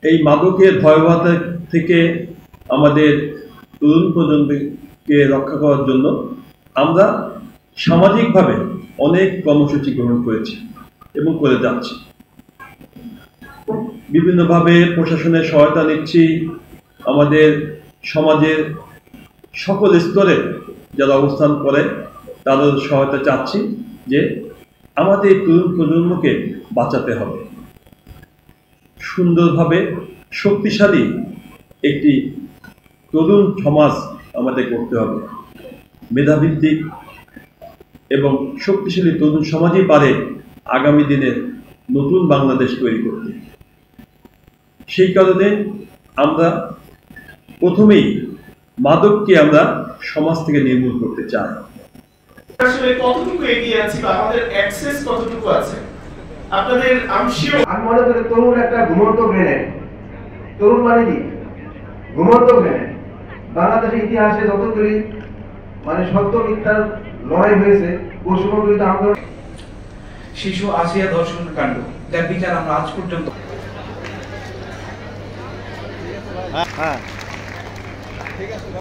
এই মাদকের ভয়াবহতা থেকে আমাদের তরুণ প্রজন্মকে রক্ষা করার জন্য আমরা সামাজিকভাবে অনেক কর্মসূচি গ্রহণ করেছি এবং করে যাচ্ছি। বিভিন্নভাবে প্রশাসনের সহায়তা নিচ্ছি। আমাদের সমাজের সকল স্তরে যারা অবস্থান করে তাদের সহায়তা চাচ্ছি যে আমাদের তরুণ প্রজন্মকে বাঁচাতে হবে। সুন্দরভাবে শক্তিশালী একটি তরুণ সমাজ আমাদের করতে হবে। মেধাভিত্তিক এবং শক্তিশালী তরুণ সমাজই পারে আগামী দিনের নতুন বাংলাদেশ তৈরি করতে। সেই কারণে আমরা প্রথমেই মাদককে আমরা সমাজ থেকে নির্মূল করতে চাই। আসলে কতটুকু এগিয়ে আছি বা আমাদের অ্যাক্সেস কতটুকু আছে আপনাদের আমি মনে করি তরুণ একটা ঘুমন্ত গ্রেনেড। তরুণ মানে কি? ঘুমন্ত গ্রেনেড। বাংলাদেশের ইতিহাসে যতগুলি সত্য মিথ্যার লড়াই হয়েছে, বৈষম্যবিরোধী আন্দোলন, শিশু আসিয়া ধর্ষণ কাণ্ড, যার বিচার আমরা আজ পর্যন্ত ঠিক আছে।